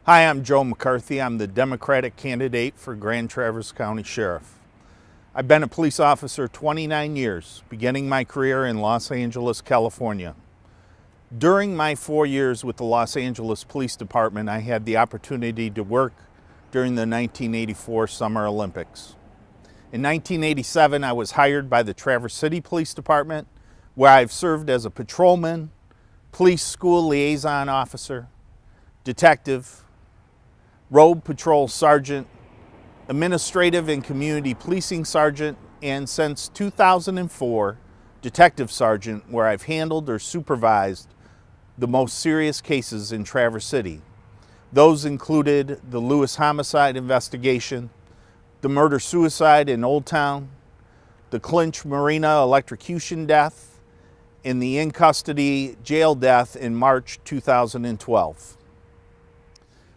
Hi, I'm Joe McCarthy. I'm the Democratic candidate for Grand Traverse County Sheriff. I've been a police officer 29 years, beginning my career in Los Angeles, California. During my 4 years with the Los Angeles Police Department, I had the opportunity to work during the 1984 Summer Olympics. In 1987, I was hired by the Traverse City Police Department, where I've served as a patrolman, police school liaison officer, detective, road patrol sergeant, administrative and community policing sergeant, and since 2004, detective sergeant, where I've handled or supervised the most serious cases in Traverse City. Those included the Lewis homicide investigation, the murder-suicide in Old Town, the Clinch Marina electrocution death, and the in-custody jail death in March 2012.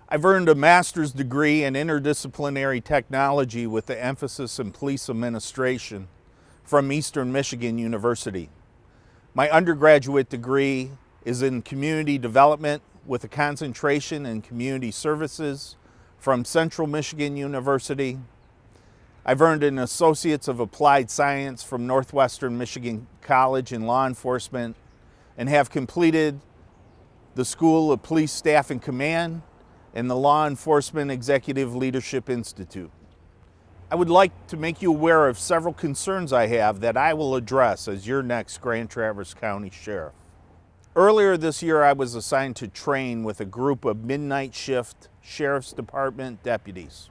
I've earned a master's degree in interdisciplinary technology with the emphasis in police administration from Eastern Michigan University. My undergraduate degree is in community development with a concentration in community services from Central Michigan University. I've earned an Associate's of Applied Science from Northwestern Michigan College in law enforcement and have completed the School of Police Staff and Command and the Law Enforcement Executive Leadership Institute. I would like to make you aware of several concerns I have that I will address as your next Grand Traverse County Sheriff. Earlier this year, I was assigned to train with a group of midnight shift Sheriff's Department deputies.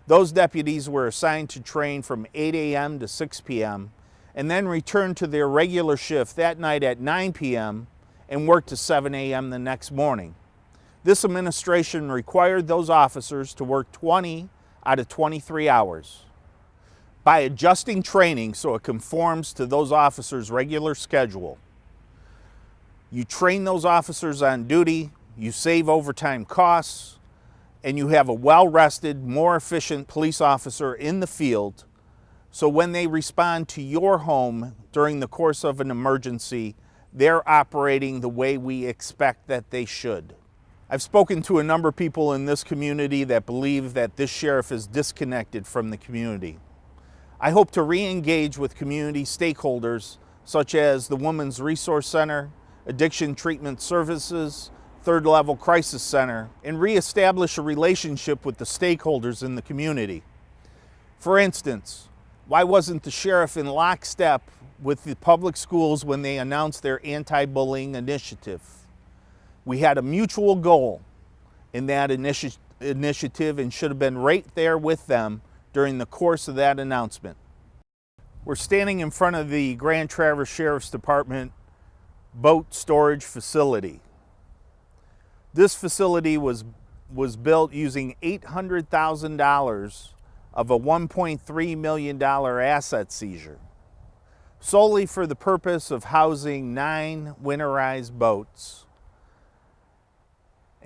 Those deputies were assigned to train from 8 a.m. to 6 p.m. and then returned to their regular shift that night at 9 p.m. and worked to 7 a.m. the next morning. This administration required those officers to work 20 out of 23 hours. By adjusting training so it conforms to those officers' regular schedule, you train those officers on duty, you save overtime costs, and you have a well-rested, more efficient police officer in the field, so when they respond to your home during the course of an emergency, they're operating the way we expect that they should. I've spoken to a number of people in this community that believe that this sheriff is disconnected from the community. I hope to re-engage with community stakeholders such as the Women's Resource Center, Addiction Treatment Services, Third Level Crisis Center, and reestablish a relationship with the stakeholders in the community. For instance, why wasn't the sheriff in lockstep with the public schools when they announced their anti-bullying initiative? We had a mutual goal in that initiative and should have been right there with them during the course of that announcement. We're standing in front of the Grand Traverse Sheriff's Department boat storage facility. This facility was built using $800,000 of a $1.3 million asset seizure, solely for the purpose of housing 9 winterized boats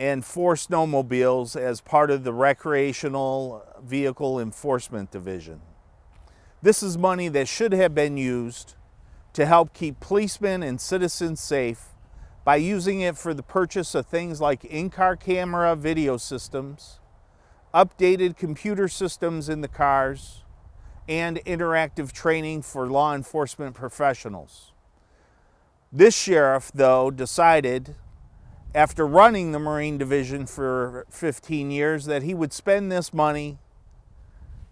and 4 snowmobiles as part of the Recreational Vehicle Enforcement Division. This is money that should have been used to help keep policemen and citizens safe by using it for the purchase of things like in-car camera video systems, updated computer systems in the cars, and interactive training for law enforcement professionals. This sheriff, though, decided, after running the Marine Division for 15 years, that he would spend this money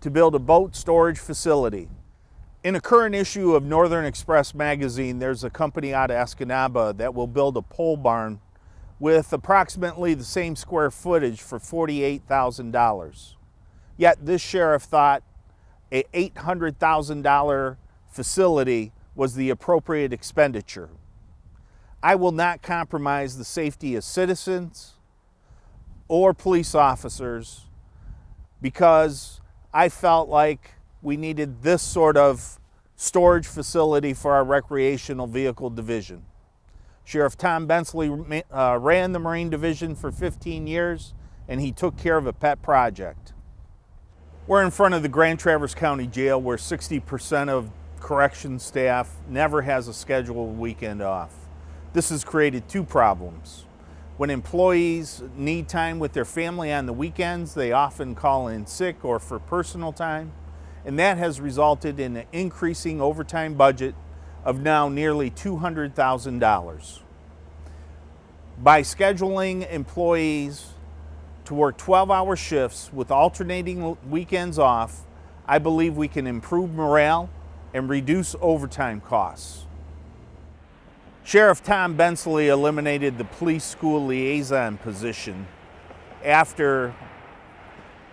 to build a boat storage facility. In a current issue of Northern Express magazine, there's a company out of Escanaba that will build a pole barn with approximately the same square footage for $48,000. Yet this sheriff thought an $800,000 facility was the appropriate expenditure. I will not compromise the safety of citizens or police officers because I felt like we needed this sort of storage facility for our recreational vehicle division. Sheriff Tom Bensley ran the Marine Division for 15 years, and he took care of a pet project. We're in front of the Grand Traverse County Jail, where 60% of corrections staff never has a scheduled weekend off. This has created 2 problems. When employees need time with their family on the weekends, they often call in sick or for personal time, and that has resulted in an increasing overtime budget of now nearly $200,000. By scheduling employees to work 12-hour shifts with alternating weekends off, I believe we can improve morale and reduce overtime costs. Sheriff Tom Bensley eliminated the police school liaison position after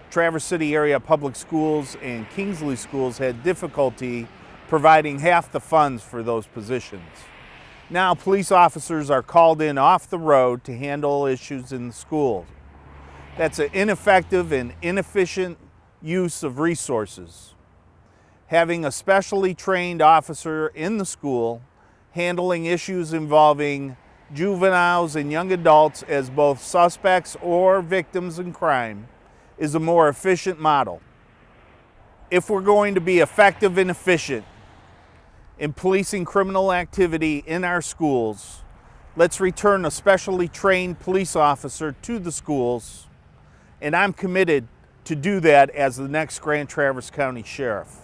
Traverse City area public schools and Kingsley schools had difficulty providing half the funds for those positions. Now police officers are called in off the road to handle issues in the schools. That's an ineffective and inefficient use of resources. Having a specially trained officer in the school handling issues involving juveniles and young adults as both suspects or victims in crime is a more efficient model. If we're going to be effective and efficient in policing criminal activity in our schools, let's return a specially trained police officer to the schools, and I'm committed to do that as the next Grand Traverse County Sheriff.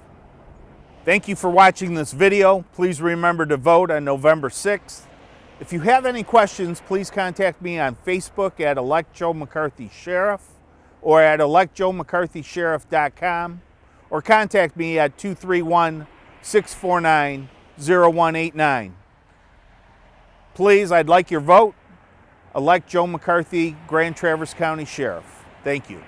Thank you for watching this video. Please remember to vote on November 6th. If you have any questions, please contact me on Facebook at Elect Joe McCarthy Sheriff or at electjoemccarthysheriff.com, or contact me at 231-649-0189. Please, I'd like your vote. Elect Joe McCarthy, Grand Traverse County Sheriff. Thank you.